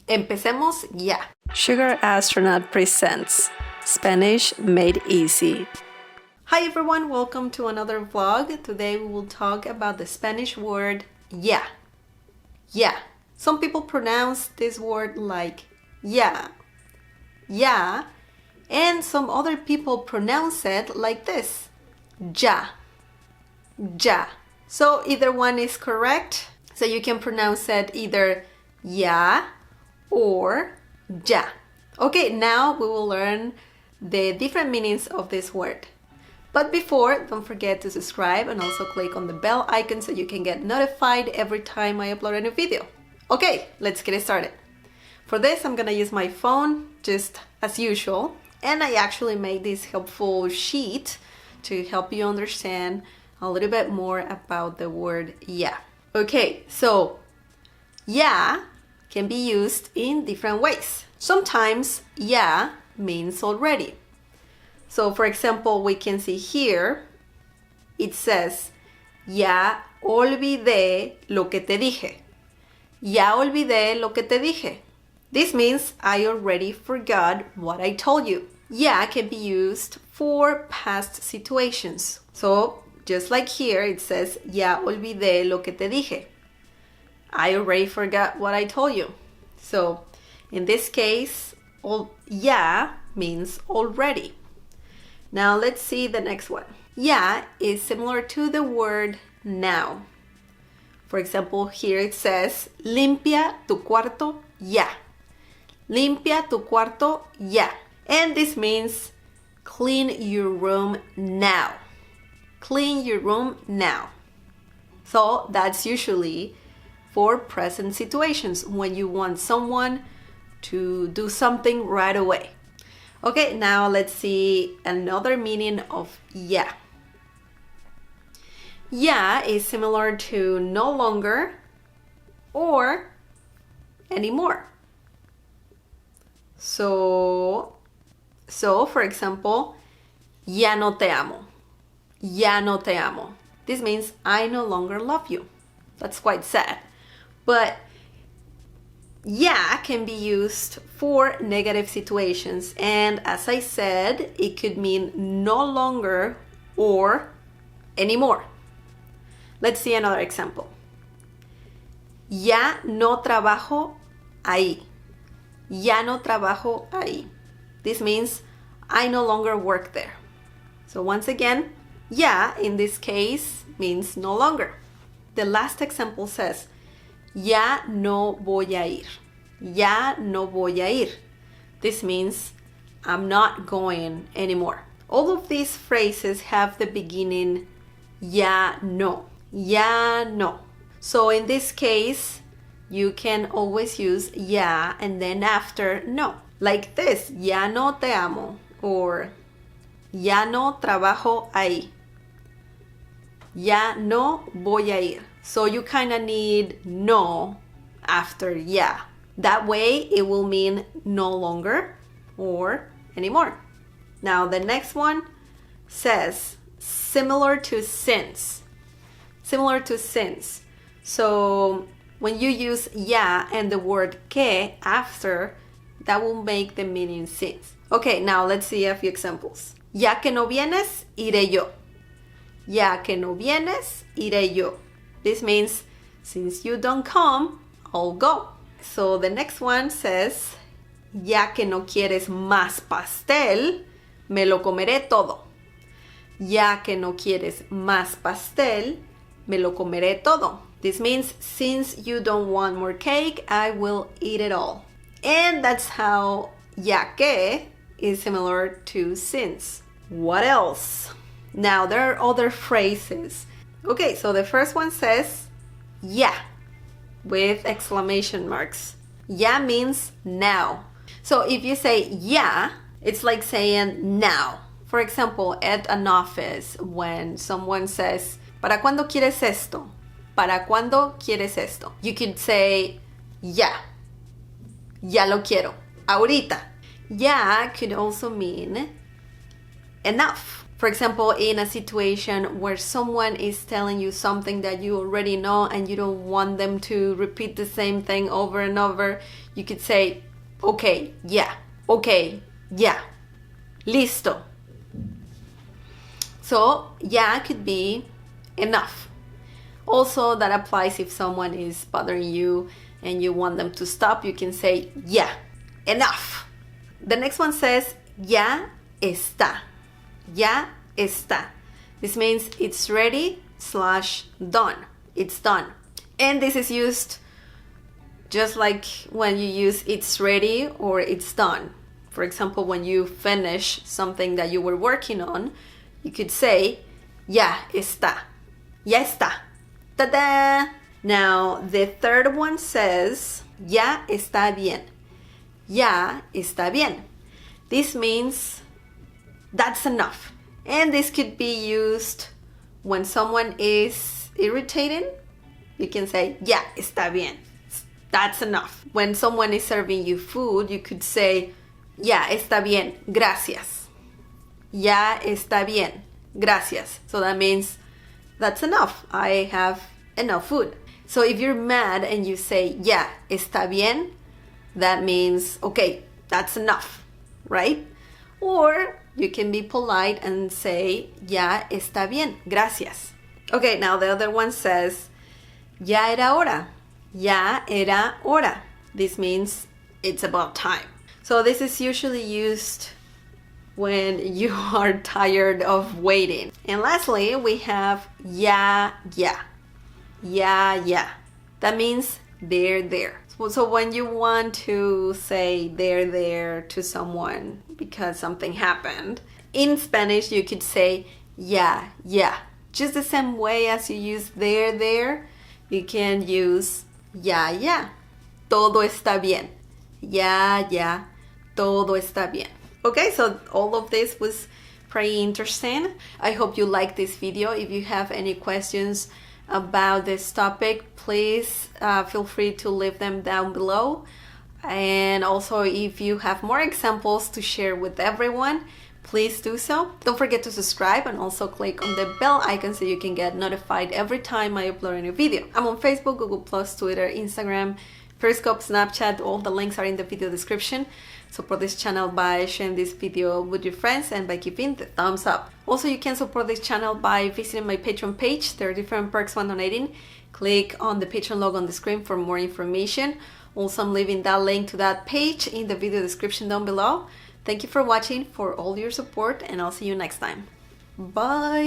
Empecemos ya. Sugar Astronaut presents Spanish Made Easy. Hi everyone, welcome to another vlog. Today we will talk about the Spanish word ya. Ya. Some people pronounce this word like ya. Ya. And some other people pronounce it like this. Ja. Ja. So either one is correct. So you can pronounce it either ya or ja. Okay, now we will learn the different meanings of this word. But before, don't forget to subscribe and also click on the bell icon so you can get notified every time I upload a new video. Okay, let's get started. For this, I'm gonna use my phone just as usual. And I actually made this helpful sheet to help you understand a little bit more about the word ya. Okay, so ya can be used in different ways. Sometimes ya means already. So for example, we can see here, it says, ya olvidé lo que te dije. Ya olvidé lo que te dije. This means I already forgot what I told you. Ya can be used for past situations. So just like here, it says, ya olvidé lo que te dije. I already forgot what I told you. So in this case, ya means already. Now let's see the next one. Ya is similar to the word now. For example, here it says, limpia tu cuarto ya. Limpia tu cuarto ya. And this means clean your room now. Clean your room now. So that's usually for present situations when you want someone to do something right away. Okay, now let's see another meaning of ya. Ya is similar to no longer or anymore. So for example, ya no te amo. Ya no te amo. This means I no longer love you. That's quite sad. But ya can be used for negative situations. And as I said, it could mean no longer or anymore. Let's see another example. Ya no trabajo ahí. Ya no trabajo ahí. This means I no longer work there. So once again, ya in this case means no longer. The last example says, ya no voy a ir. Ya no voy a ir. This means I'm not going anymore. All of these phrases have the beginning ya no. Ya no. So in this case, you can always use ya and then after no. Like this, ya no te amo, or ya no trabajo ahí. Ya no voy a ir. So you kind of need no after ya. That way it will mean no longer or anymore. Now the next one says similar to since. Similar to since. So when you use ya and the word que after, that will make the meaning since. Okay, now let's see a few examples. Ya que no vienes, iré yo. Ya que no vienes, iré yo. This means, since you don't come, I'll go. So the next one says, ya que no quieres más pastel, me lo comeré todo. Ya que no quieres más pastel, me lo comeré todo. This means, since you don't want more cake, I will eat it all. And that's how ya que is similar to since. What else? Now there are other phrases. Okay, so the first one says ya with exclamation marks. Ya means now. So if you say ya, it's like saying now. For example, at an office, when someone says, ¿para cuándo quieres esto? ¿Para cuándo quieres esto? You could say ya. Ya lo quiero. Ahorita. Ya could also mean enough. For example, in a situation where someone is telling you something that you already know and you don't want them to repeat the same thing over and over, you could say, okay, yeah, listo. So, yeah could be enough. Also, that applies if someone is bothering you and you want them to stop, you can say, yeah, enough. The next one says, ya está. Ya está. This means it's ready / done. It's done. And this is used just like when you use it's ready or it's done. For example, when you finish something that you were working on, you could say, ya está. Ya está. Ta-da! Now, the third one says, ya está bien. Ya está bien. This means that's enough. And this could be used when someone is irritating. You can say, ya está bien. That's enough. When someone is serving you food, you could say, ya está bien, gracias. Ya está bien, gracias. So that means that's enough. I have enough food. So if you're mad and you say, ya está bien, that means, okay, that's enough, right? Or you can be polite and say, ya está bien, gracias. Okay, now the other one says, ya era hora. Ya era hora. This means it's about time. So this is usually used when you are tired of waiting. And lastly, we have ya. Ya. That means there. So when you want to say there to someone because something happened, in Spanish you could say ya. Just the same way as you use there, you can use ya. Todo está bien. Ya. Todo está bien. Okay, so all of this was pretty interesting. I hope you liked this video. If you have any questions about this topic, please feel free to leave them down below. And also, if you have more examples to share with everyone, please do so. Don't forget to subscribe and also click on the bell icon so you can get notified every time I upload a new video. I'm on Facebook, Google+, Twitter, Instagram, Periscope, Snapchat. All the links are in the video description. Support this channel by sharing this video with your friends and by giving the thumbs up. Also, you can support this channel by visiting my Patreon page. There are different perks when donating. Click on the Patreon logo on the screen for more information. Also, I'm leaving that link to that page in the video description down below. Thank you for watching, for all your support, and I'll see you next time. Bye!